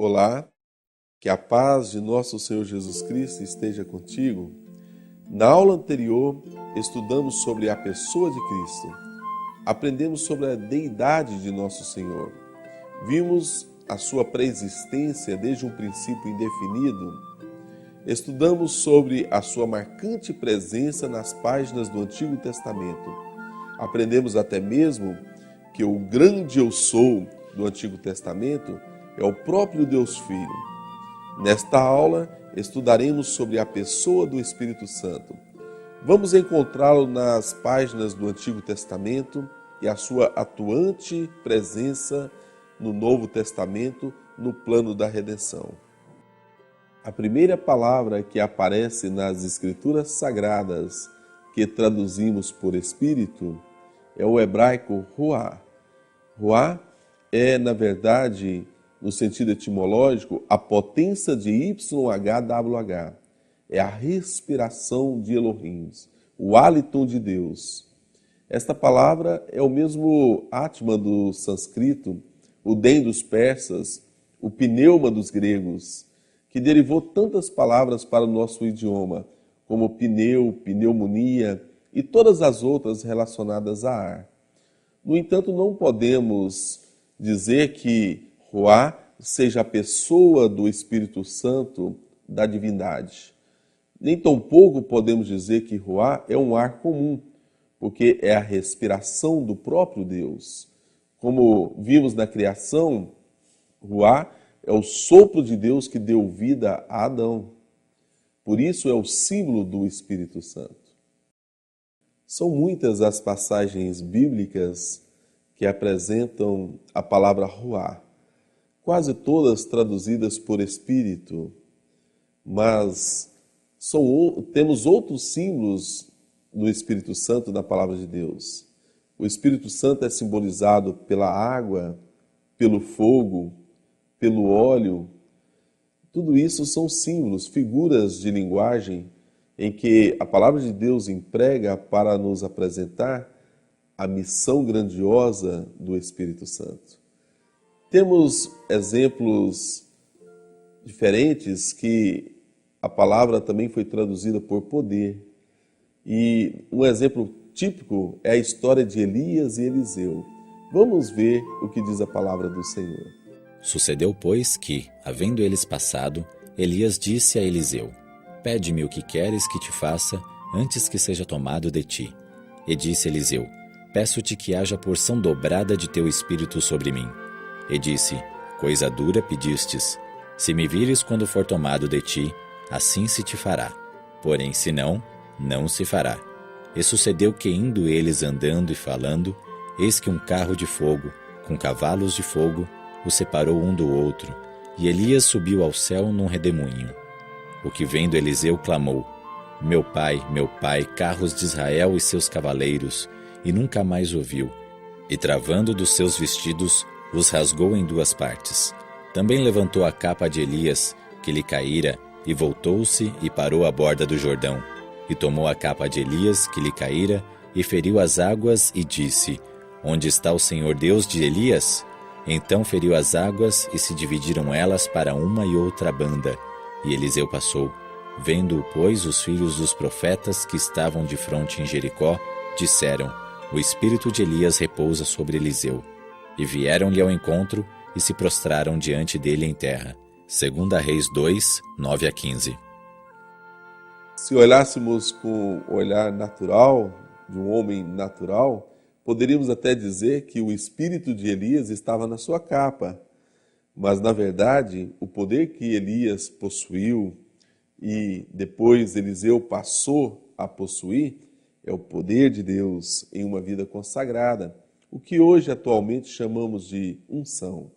Olá, que a paz de nosso Senhor Jesus Cristo esteja contigo. Na aula anterior, estudamos sobre a pessoa de Cristo. Aprendemos sobre a deidade de nosso Senhor. Vimos a sua pré-existência desde um princípio indefinido. Estudamos sobre a sua marcante presença nas páginas do Antigo Testamento. Aprendemos até mesmo que o grande Eu Sou do Antigo Testamento é o próprio Deus Filho. Nesta aula, estudaremos sobre a pessoa do Espírito Santo. Vamos encontrá-lo nas páginas do Antigo Testamento e a sua atuante presença no Novo Testamento, no plano da redenção. A primeira palavra que aparece nas Escrituras Sagradas, que traduzimos por Espírito, é o hebraico Ruá. Ruá é, na verdade, no sentido etimológico, a potência de YHWH. É a respiração de Elohim, o hálito de Deus. Esta palavra é o mesmo Atma do sânscrito, o Den dos persas, o pneuma dos gregos, que derivou tantas palavras para o nosso idioma, como pneu, pneumonia e todas as outras relacionadas a ar. No entanto, não podemos dizer que Ruá seja a pessoa do Espírito Santo da divindade. Nem tampouco podemos dizer que Ruá é um ar comum, porque é a respiração do próprio Deus. Como vimos na criação, Ruá é o sopro de Deus que deu vida a Adão. Por isso é o símbolo do Espírito Santo. São muitas as passagens bíblicas que apresentam a palavra Ruá, quase todas traduzidas por Espírito, mas temos outros símbolos do Espírito Santo na palavra de Deus. O Espírito Santo é simbolizado pela água, pelo fogo, pelo óleo. Tudo isso são símbolos, figuras de linguagem em que a palavra de Deus emprega para nos apresentar a missão grandiosa do Espírito Santo. Temos exemplos diferentes que a palavra também foi traduzida por poder. E um exemplo típico é a história de Elias e Eliseu. Vamos ver o que diz a palavra do Senhor. Sucedeu, pois, que, havendo eles passado, Elias disse a Eliseu: Pede-me o que queres que te faça, antes que seja tomado de ti. E disse Eliseu: Peço-te que haja porção dobrada de teu espírito sobre mim. E disse: Coisa dura pedistes. Se me vires quando for tomado de ti, assim se te fará. Porém, se não, não se fará. E sucedeu que, indo eles andando e falando, eis que um carro de fogo, com cavalos de fogo, os separou um do outro, e Elias subiu ao céu num redemoinho. O que vendo Eliseu clamou: meu pai, carros de Israel e seus cavaleiros, e nunca mais ouviu. E travando dos seus vestidos, os rasgou em duas partes. Também levantou a capa de Elias, que lhe caíra, e voltou-se e parou à borda do Jordão. E tomou a capa de Elias, que lhe caíra, e feriu as águas, e disse: Onde está o Senhor Deus de Elias? Então feriu as águas, e se dividiram elas para uma e outra banda. E Eliseu passou. Vendo-o, pois, os filhos dos profetas que estavam de fronte em Jericó, disseram: O espírito de Elias repousa sobre Eliseu. E vieram-lhe ao encontro, e se prostraram diante dele em terra. 2 Reis 2, 9-15. Se olhássemos com o olhar natural, de um homem natural, poderíamos até dizer que o espírito de Elias estava na sua capa. Mas, na verdade, o poder que Elias possuiu e depois Eliseu passou a possuir é o poder de Deus em uma vida consagrada, o que hoje atualmente chamamos de unção.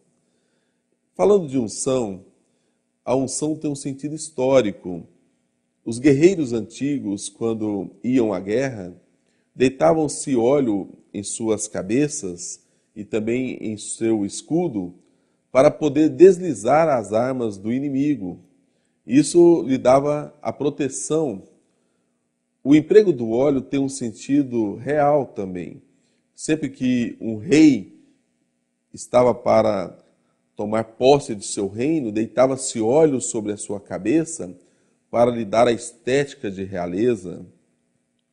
Falando de unção, a unção tem um sentido histórico. Os guerreiros antigos, quando iam à guerra, deitavam-se óleo em suas cabeças e também em seu escudo para poder deslizar as armas do inimigo. Isso lhe dava a proteção. O emprego do óleo tem um sentido real também. Sempre que um rei estava para tomar posse de seu reino, deitava-se óleo sobre a sua cabeça para lhe dar a estética de realeza.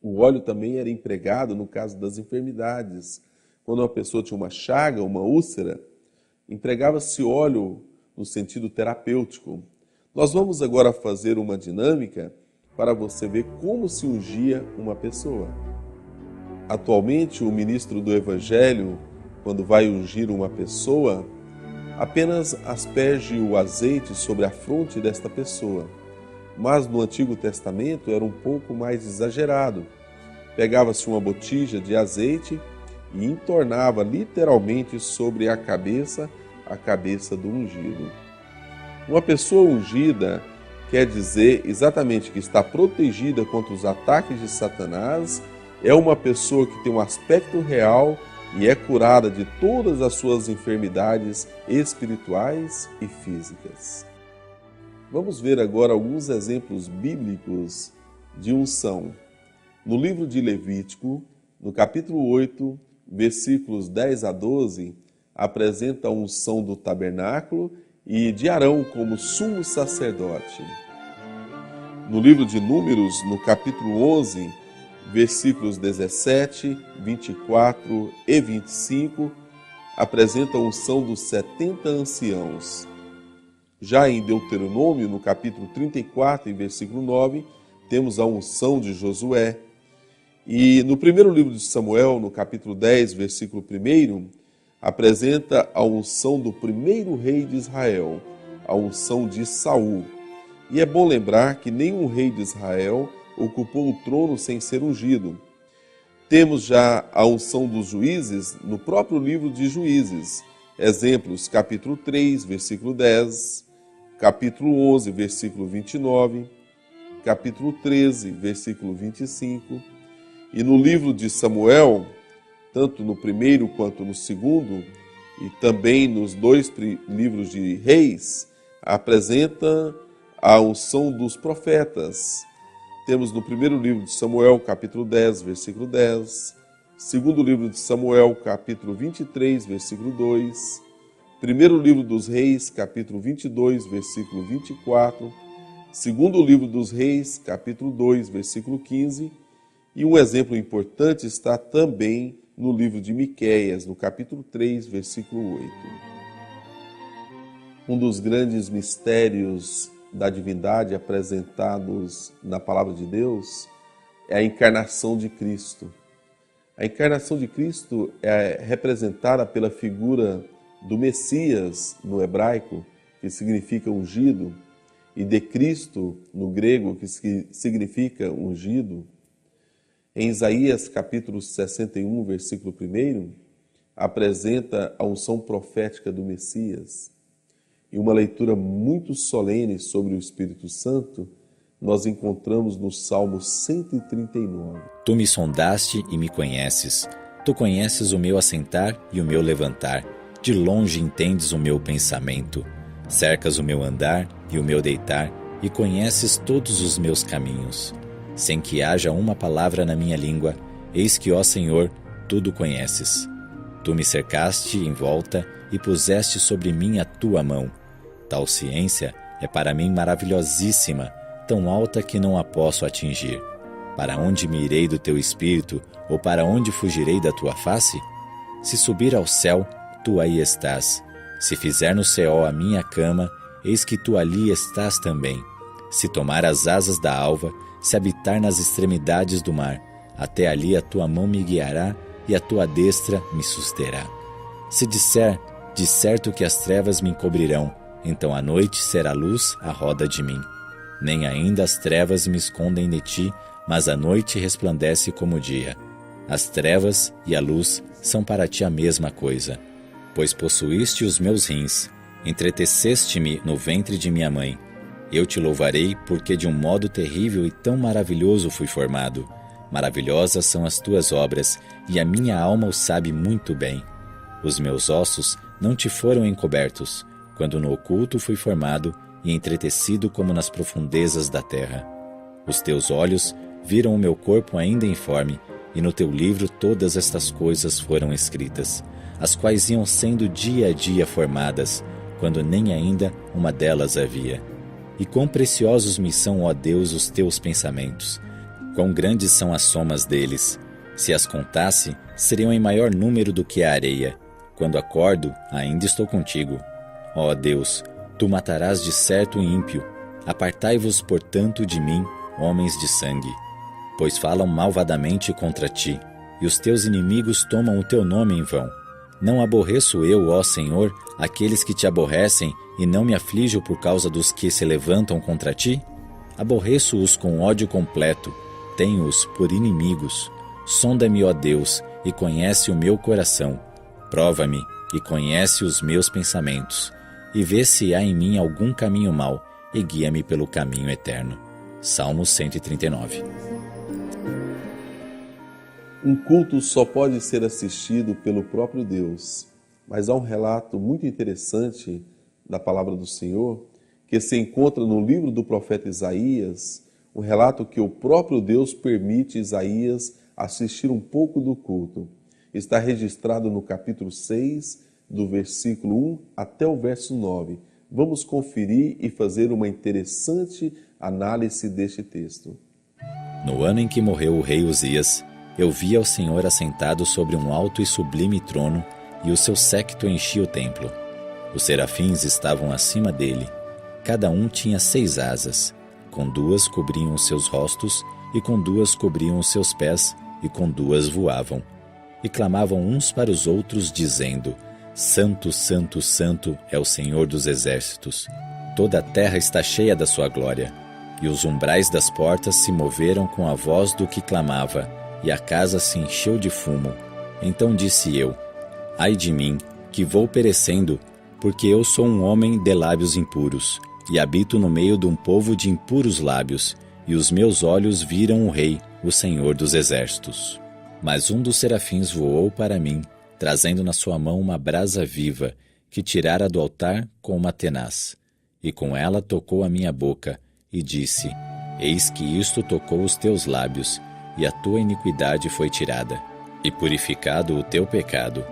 O óleo também era empregado no caso das enfermidades. Quando uma pessoa tinha uma chaga, uma úlcera, empregava-se óleo no sentido terapêutico. Nós vamos agora fazer uma dinâmica para você ver como se ungia uma pessoa. Atualmente, o ministro do Evangelho, quando vai ungir uma pessoa, apenas asperge o azeite sobre a fronte desta pessoa. Mas no Antigo Testamento era um pouco mais exagerado. Pegava-se uma botija de azeite e entornava literalmente sobre a cabeça do ungido. Uma pessoa ungida quer dizer exatamente que está protegida contra os ataques de Satanás, é uma pessoa que tem um aspecto real e é curada de todas as suas enfermidades espirituais e físicas. Vamos ver agora alguns exemplos bíblicos de unção. No livro de Levítico, no capítulo 8, versículos 10 a 12, apresenta a unção do tabernáculo e de Arão como sumo sacerdote. No livro de Números, no capítulo 11, versículos 17, 24 e 25, apresenta a unção dos 70 anciãos. Já em Deuteronômio, no capítulo 34 e versículo 9, temos a unção de Josué. E no primeiro livro de Samuel, no capítulo 10, versículo 1, apresenta a unção do primeiro rei de Israel, a unção de Saul. E é bom lembrar que nenhum rei de Israel ocupou o trono sem ser ungido. Temos já a unção dos juízes no próprio livro de Juízes. Exemplos, capítulo 3, versículo 10, capítulo 11, versículo 29, capítulo 13, versículo 25. E no livro de Samuel, tanto no primeiro quanto no segundo, e também nos dois livros de Reis, apresenta a unção dos profetas. Temos no primeiro livro de Samuel, capítulo 10, versículo 10, segundo livro de Samuel, capítulo 23, versículo 2, primeiro livro dos Reis, capítulo 22, versículo 24, segundo livro dos Reis, capítulo 2, versículo 15, e um exemplo importante está também no livro de Miqueias, no capítulo 3, versículo 8. Um dos grandes mistérios da divindade apresentados na palavra de Deus é a encarnação de Cristo. A encarnação de Cristo é representada pela figura do Messias no hebraico, que significa ungido, e de Cristo no grego, que significa ungido. Em Isaías capítulo 61, versículo 1, apresenta a unção profética do Messias. E uma leitura muito solene sobre o Espírito Santo, nós encontramos no Salmo 139. Tu me sondaste e me conheces. Tu conheces o meu assentar e o meu levantar. De longe entendes o meu pensamento. Cercas o meu andar e o meu deitar, e conheces todos os meus caminhos. Sem que haja uma palavra na minha língua, eis que, ó Senhor, tudo conheces. Tu me cercaste em volta e puseste sobre mim a tua mão. Tal ciência é para mim maravilhosíssima, tão alta que não a posso atingir. Para onde me irei do teu espírito, ou para onde fugirei da tua face? Se subir ao céu, tu aí estás. Se fizer no céu a minha cama, eis que tu ali estás também. Se tomar as asas da alva, se habitar nas extremidades do mar, até ali a tua mão me guiará e a tua destra me susterá. Se disser, de certo que as trevas me encobrirão, então a noite será luz à roda de mim. Nem ainda as trevas me escondem de ti, mas a noite resplandece como o dia. As trevas e a luz são para ti a mesma coisa. Pois possuíste os meus rins, entreteceste-me no ventre de minha mãe. Eu te louvarei, porque de um modo terrível e tão maravilhoso fui formado. Maravilhosas são as tuas obras, e a minha alma o sabe muito bem. Os meus ossos não te foram encobertos, quando no oculto fui formado e entretecido como nas profundezas da terra. Os teus olhos viram o meu corpo ainda informe, e no teu livro todas estas coisas foram escritas, as quais iam sendo dia a dia formadas, quando nem ainda uma delas havia. E quão preciosos me são, ó Deus, os teus pensamentos! Quão grandes são as somas deles! Se as contasse, seriam em maior número do que a areia. Quando acordo, ainda estou contigo. Ó Deus, tu matarás de certo o ímpio. Apartai-vos, portanto, de mim, homens de sangue. Pois falam malvadamente contra ti, e os teus inimigos tomam o teu nome em vão. Não aborreço eu, ó Senhor, aqueles que te aborrecem, e não me aflijo por causa dos que se levantam contra ti? Aborreço-os com ódio completo, tenho-os por inimigos. Sonda-me, ó Deus, e conhece o meu coração. Prova-me e conhece os meus pensamentos, e vê se há em mim algum caminho mau, e guia-me pelo caminho eterno. Salmo 139. Um culto só pode ser assistido pelo próprio Deus, mas há um relato muito interessante da palavra do Senhor, que se encontra no livro do profeta Isaías, um relato que o próprio Deus permite Isaías assistir um pouco do culto. Está registrado no capítulo 6, do versículo 1 até o verso 9. Vamos conferir e fazer uma interessante análise deste texto. No ano em que morreu o rei Uzias, eu vi ao Senhor assentado sobre um alto e sublime trono, e o seu séquito enchia o templo. Os serafins estavam acima dele. Cada um tinha 6 asas. Com 2 cobriam os seus rostos, e com 2 cobriam os seus pés, e com 2 voavam. E clamavam uns para os outros, dizendo: Santo, Santo, Santo é o Senhor dos exércitos. Toda a terra está cheia da sua glória. E os umbrais das portas se moveram com a voz do que clamava, e a casa se encheu de fumo. Então disse eu: Ai de mim, que vou perecendo, porque eu sou um homem de lábios impuros, e habito no meio de um povo de impuros lábios, e os meus olhos viram o Rei, o Senhor dos exércitos. Mas um dos serafins voou para mim, trazendo na sua mão uma brasa viva, que tirara do altar com uma tenaz. E com ela tocou a minha boca, e disse: Eis que isto tocou os teus lábios, e a tua iniquidade foi tirada, e purificado o teu pecado.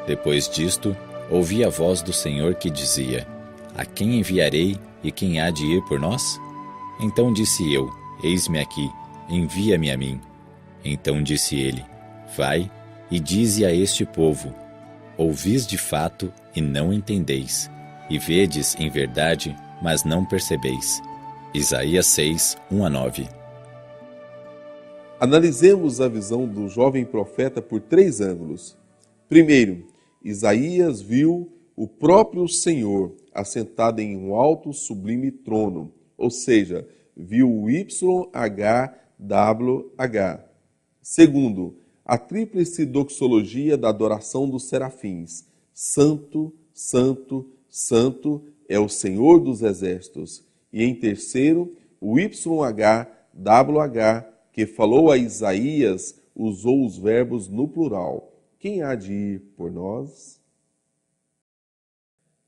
Depois disto, ouvi a voz do Senhor que dizia: A quem enviarei, e quem há de ir por nós? Então disse eu: Eis-me aqui, envia-me a mim. Então disse ele: Vai, e dize a este povo: Ouvis de fato, e não entendeis, e vedes em verdade, mas não percebeis. Isaías 6, 1-9. Analisemos a visão do jovem profeta por 3 ângulos. Primeiro, Isaías viu o próprio Senhor assentado em um alto sublime trono, ou seja, viu o YHWH. Segundo, a tríplice doxologia da adoração dos serafins: Santo, Santo, Santo é o Senhor dos exércitos. E em terceiro, o YHWH, que falou a Isaías, usou os verbos no plural: Quem há de ir por nós?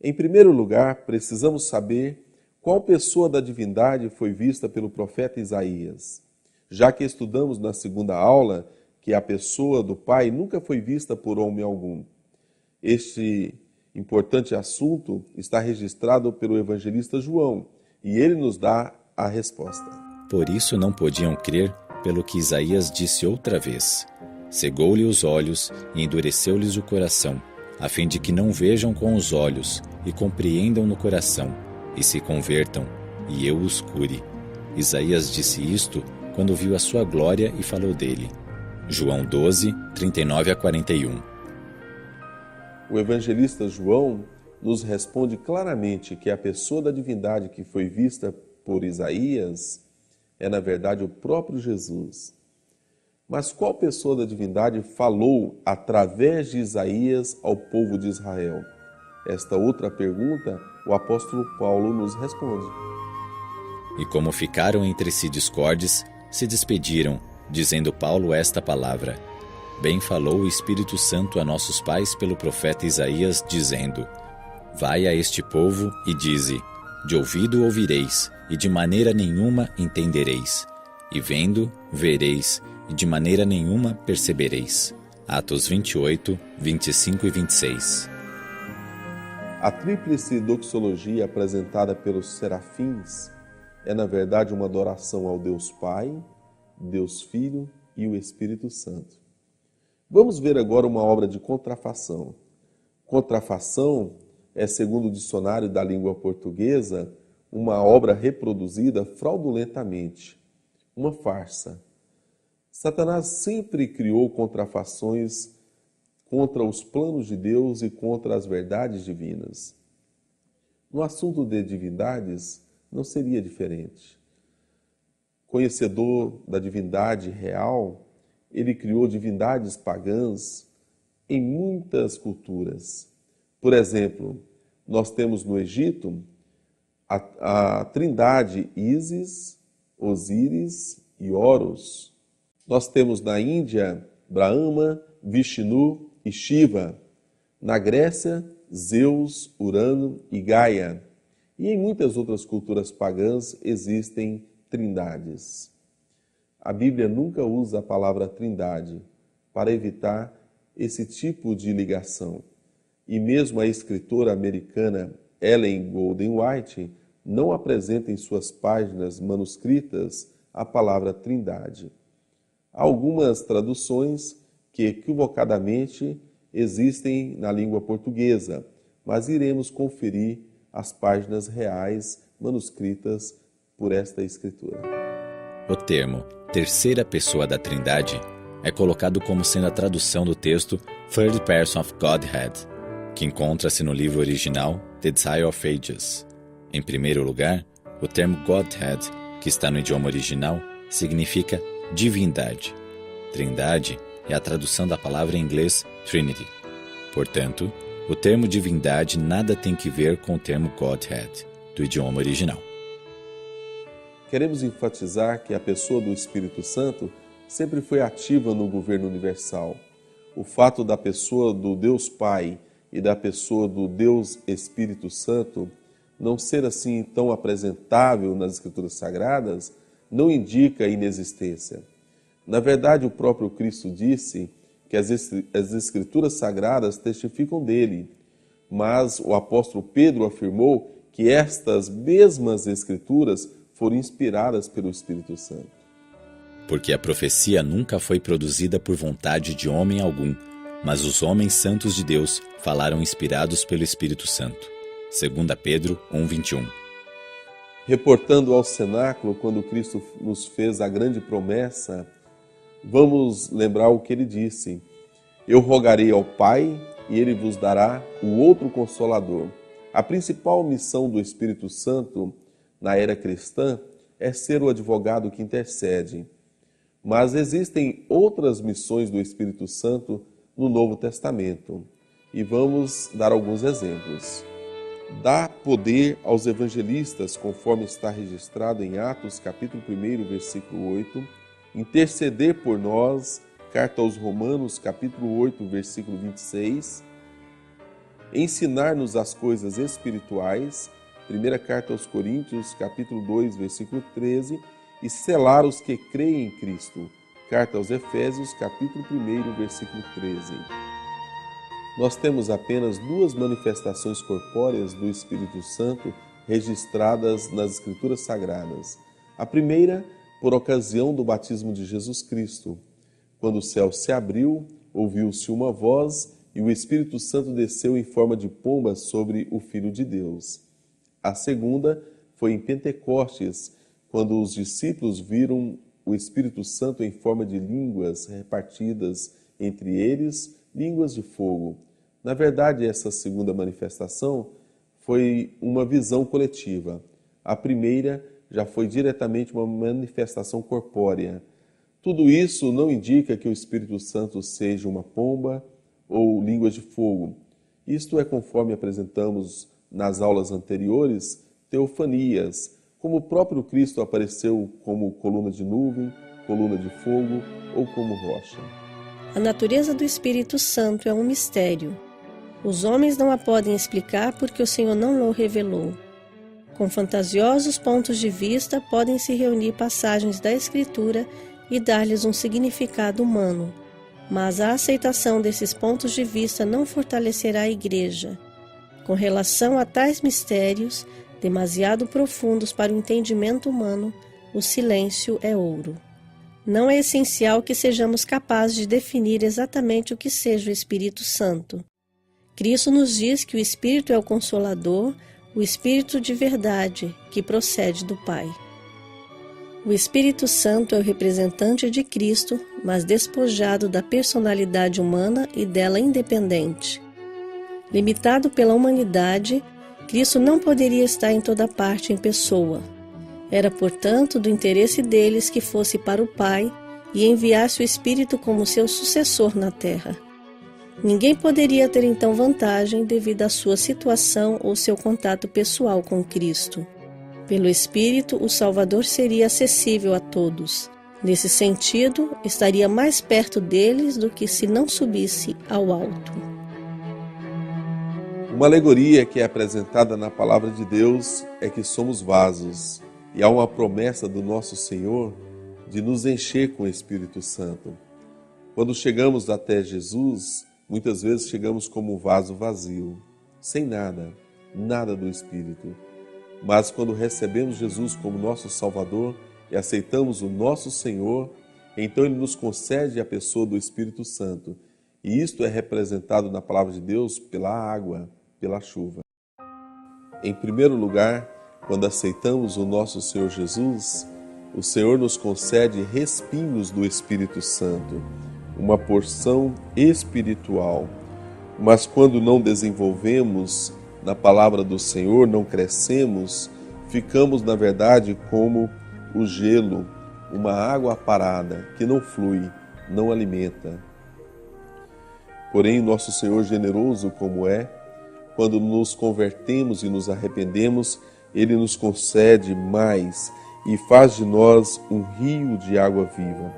Em primeiro lugar, precisamos saber qual pessoa da divindade foi vista pelo profeta Isaías, já que estudamos na segunda aula que a pessoa do Pai nunca foi vista por homem algum. Este importante assunto está registrado pelo evangelista João, e ele nos dá a resposta. Por isso não podiam crer pelo que Isaías disse outra vez. Cegou-lhe os olhos e endureceu-lhes o coração, a fim de que não vejam com os olhos e compreendam no coração, e se convertam, e eu os cure. Isaías disse isto quando viu a sua glória e falou dele. João 12, 39-41. O evangelista João nos responde claramente que a pessoa da divindade que foi vista por Isaías é, na verdade, o próprio Jesus. Mas qual pessoa da divindade falou através de Isaías ao povo de Israel? Esta outra pergunta o apóstolo Paulo nos responde. E como ficaram entre si discordes, se despediram, dizendo Paulo esta palavra: Bem falou o Espírito Santo a nossos pais pelo profeta Isaías, dizendo: Vai a este povo e dize: De ouvido ouvireis, e de maneira nenhuma entendereis. E vendo, vereis, e de maneira nenhuma percebereis. Atos 28, 25 e 26. A tríplice doxologia apresentada pelos serafins é, na verdade, uma adoração ao Deus Pai, Deus Filho e o Espírito Santo. Vamos ver agora uma obra de contrafação. Contrafação é, segundo o dicionário da língua portuguesa, uma obra reproduzida fraudulentamente, uma farsa. Satanás sempre criou contrafações contra os planos de Deus e contra as verdades divinas. No assunto de divindades, não seria diferente. Conhecedor da divindade real, ele criou divindades pagãs em muitas culturas. Por exemplo, nós temos no Egito a trindade Ísis, Osíris e Horus. Nós temos na Índia Brahma, Vishnu e Shiva. Na Grécia, Zeus, Urano e Gaia. E em muitas outras culturas pagãs existem trindades. A Bíblia nunca usa a palavra trindade para evitar esse tipo de ligação. E mesmo a escritora americana Ellen Golden White não apresenta em suas páginas manuscritas a palavra trindade. Há algumas traduções que equivocadamente existem na língua portuguesa, mas iremos conferir as páginas reais manuscritas por esta escritura. O termo terceira pessoa da Trindade é colocado como sendo a tradução do texto Third Person of Godhead, que encontra-se no livro original The Desire of Ages. Em primeiro lugar, o termo Godhead, que está no idioma original, significa divindade. Trindade é a tradução da palavra em inglês Trinity. Portanto, o termo divindade nada tem que ver com o termo Godhead, do idioma original. Queremos enfatizar que a pessoa do Espírito Santo sempre foi ativa no governo universal. O fato da pessoa do Deus Pai e da pessoa do Deus Espírito Santo não ser assim tão apresentável nas Escrituras Sagradas não indica inexistência. Na verdade, o próprio Cristo disse que as Escrituras Sagradas testificam dele, mas o apóstolo Pedro afirmou que estas mesmas Escrituras foram inspiradas pelo Espírito Santo. Porque a profecia nunca foi produzida por vontade de homem algum, mas os homens santos de Deus falaram inspirados pelo Espírito Santo. 2 Pedro 1:21. Reportando ao cenáculo, quando Cristo nos fez a grande promessa, vamos lembrar o que ele disse: Eu rogarei ao Pai e ele vos dará o outro Consolador. A principal missão do Espírito Santo na era cristã é ser o advogado que intercede. Mas existem outras missões do Espírito Santo no Novo Testamento. E vamos dar alguns exemplos. Dá poder aos evangelistas, conforme está registrado em Atos, capítulo 1, versículo 8. Interceder por nós, carta aos Romanos, capítulo 8, versículo 26. Ensinar-nos as coisas espirituais, primeira carta aos Coríntios, capítulo 2, versículo 13. E selar os que creem em Cristo, carta aos Efésios, capítulo 1, versículo 13. Nós temos apenas duas manifestações corpóreas do Espírito Santo registradas nas Escrituras Sagradas. A primeira, por ocasião do batismo de Jesus Cristo. Quando o céu se abriu, ouviu-se uma voz e o Espírito Santo desceu em forma de pomba sobre o Filho de Deus. A segunda foi em Pentecostes, quando os discípulos viram o Espírito Santo em forma de línguas repartidas entre eles, línguas de fogo. Na verdade, essa segunda manifestação foi uma visão coletiva. A primeira já foi diretamente uma manifestação corpórea. Tudo isso não indica que o Espírito Santo seja uma pomba ou línguas de fogo. Isto é conforme apresentamos nas aulas anteriores, teofanias, como o próprio Cristo apareceu como coluna de nuvem, coluna de fogo ou como rocha. A natureza do Espírito Santo é um mistério. Os homens não a podem explicar porque o Senhor não o revelou. Com fantasiosos pontos de vista, podem se reunir passagens da Escritura e dar-lhes um significado humano. Mas a aceitação desses pontos de vista não fortalecerá a Igreja. Com relação a tais mistérios, demasiado profundos para o entendimento humano, o silêncio é ouro. Não é essencial que sejamos capazes de definir exatamente o que seja o Espírito Santo. Cristo nos diz que o Espírito é o Consolador, o Espírito de verdade, que procede do Pai. O Espírito Santo é o representante de Cristo, mas despojado da personalidade humana e dela independente. Limitado pela humanidade, Cristo não poderia estar em toda parte em pessoa. Era, portanto, do interesse deles que fosse para o Pai e enviasse o Espírito como seu sucessor na terra. Ninguém poderia ter então vantagem devido à sua situação ou seu contato pessoal com Cristo. Pelo Espírito, o Salvador seria acessível a todos. Nesse sentido, estaria mais perto deles do que se não subisse ao alto. Uma alegoria que é apresentada na Palavra de Deus é que somos vasos, e há uma promessa do nosso Senhor de nos encher com o Espírito Santo. Quando chegamos até Jesus, muitas vezes chegamos como um vaso vazio, sem nada, nada do Espírito. Mas quando recebemos Jesus como nosso Salvador e aceitamos o nosso Senhor, então Ele nos concede a pessoa do Espírito Santo. E isto é representado na Palavra de Deus pela água, pela chuva. Em primeiro lugar, quando aceitamos o nosso Senhor Jesus, o Senhor nos concede respingos do Espírito Santo, uma porção espiritual. Mas quando não desenvolvemos na palavra do Senhor, não crescemos, ficamos, na verdade, como o gelo, uma água parada, que não flui, não alimenta. Porém, nosso Senhor, generoso como é, quando nos convertemos e nos arrependemos, Ele nos concede mais e faz de nós um rio de água viva,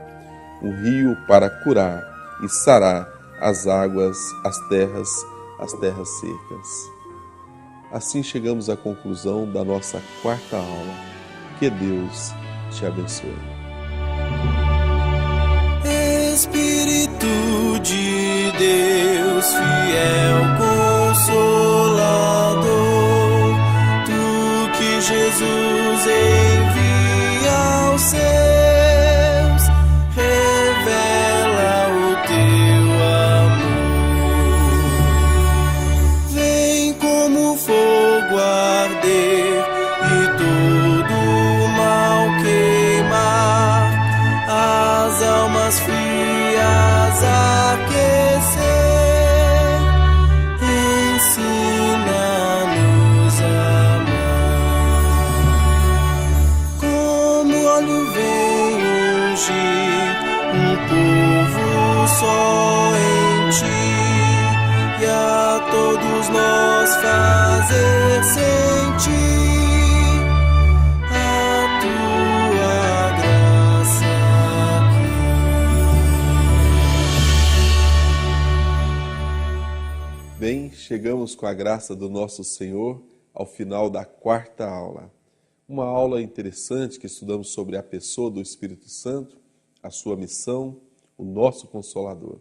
um rio para curar e sarar as águas, as terras secas. Assim chegamos à conclusão da nossa quarta aula. Que Deus te abençoe. Espírito de Deus, fiel Consolador, Tu que Jesus envia aos céus, revela o Teu amor. Vem como fogo arder e todo o mal queimar, as almas frias aquecer. Ensina-nos a amar. Como óleo vem ungir um povo só em Ti, e a todos nós fazer sentir a Tua graça aqui. Bem, chegamos com a graça do nosso Senhor ao final da quarta aula. Uma aula interessante que estudamos sobre a pessoa do Espírito Santo, a sua missão, o nosso Consolador.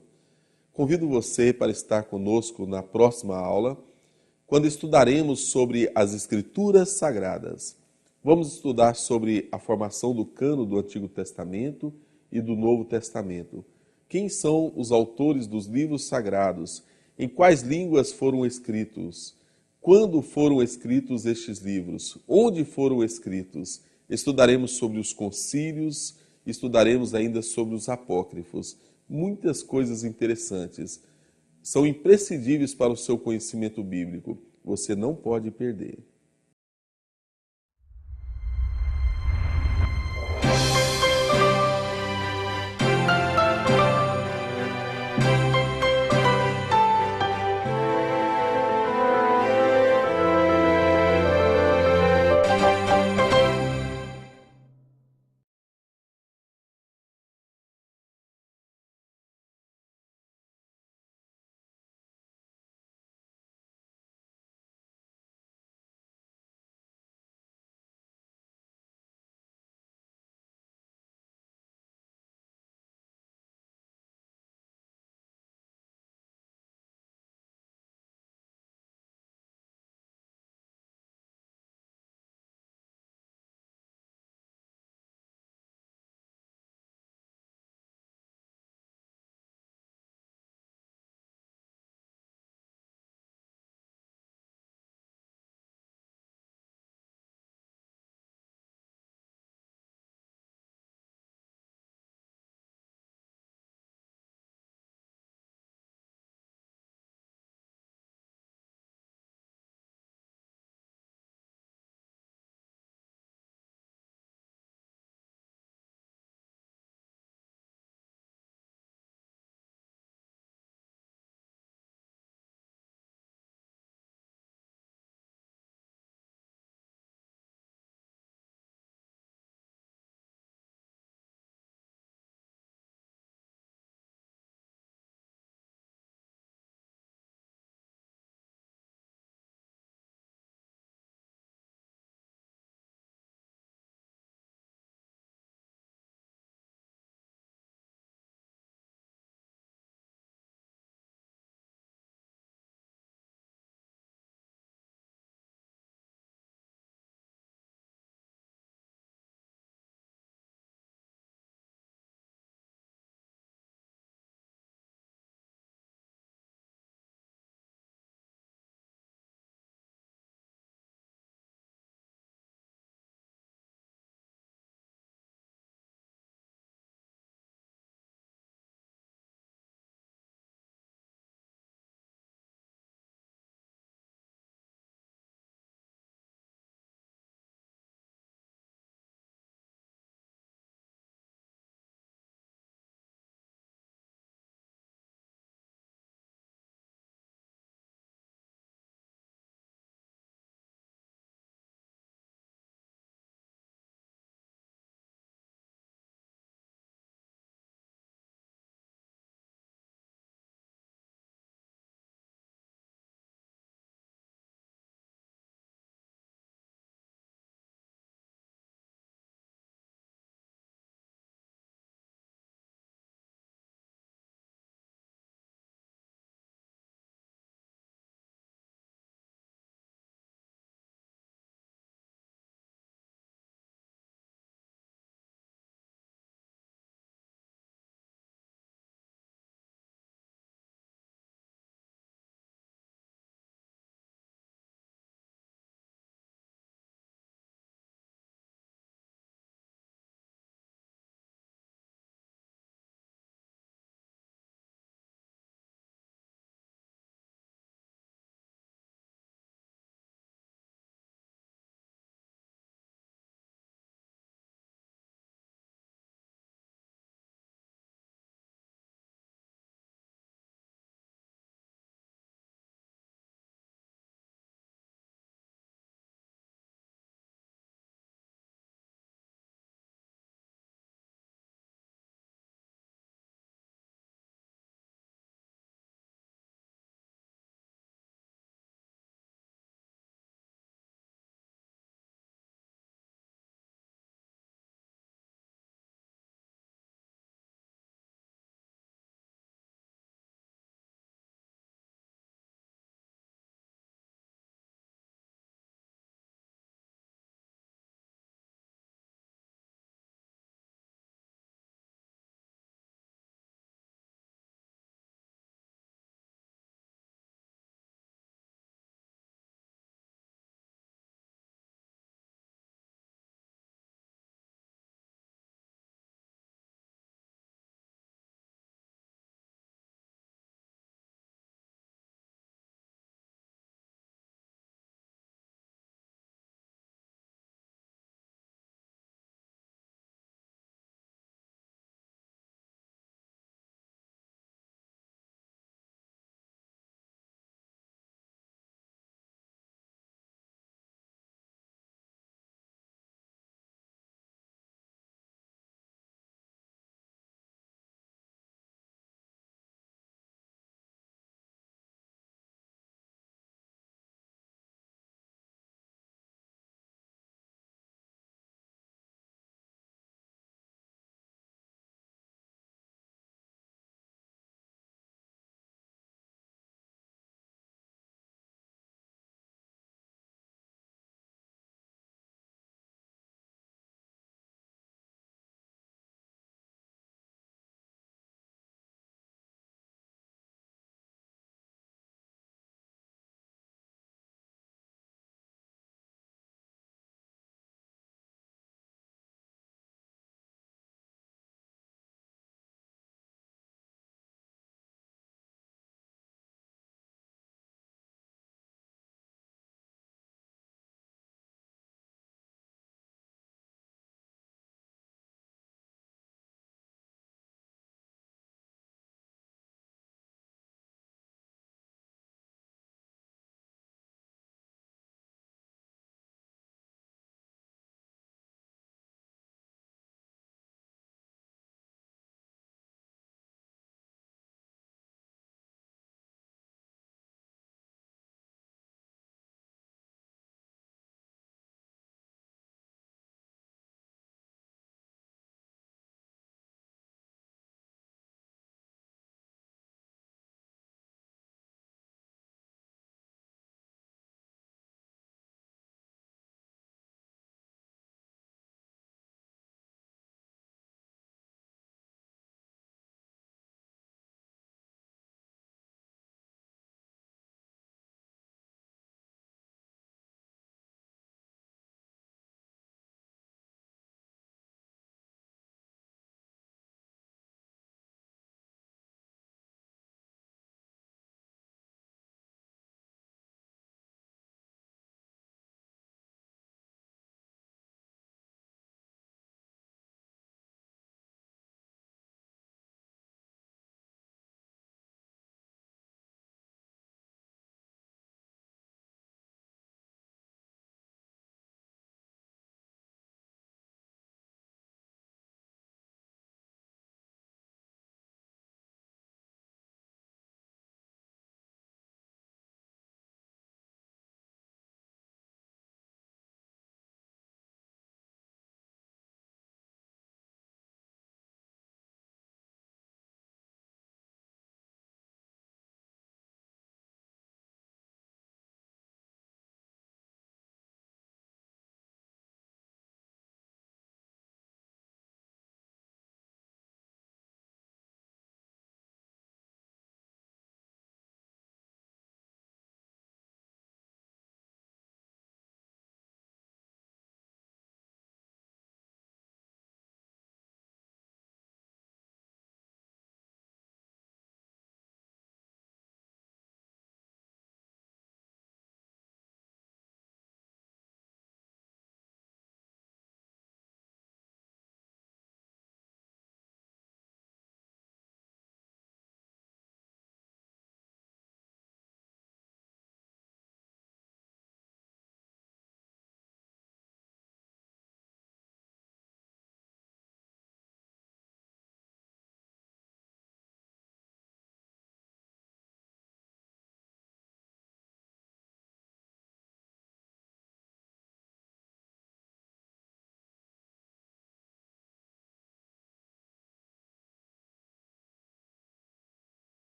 Convido você para estar conosco na próxima aula, quando estudaremos sobre as Escrituras Sagradas. Vamos estudar sobre a formação do cânon do Antigo Testamento e do Novo Testamento. Quem são os autores dos livros sagrados? Em quais línguas foram escritos? Quando foram escritos estes livros? Onde foram escritos? Estudaremos sobre os concílios, estudaremos ainda sobre os apócrifos. Muitas coisas interessantes. São imprescindíveis para o seu conhecimento bíblico. Você não pode perder.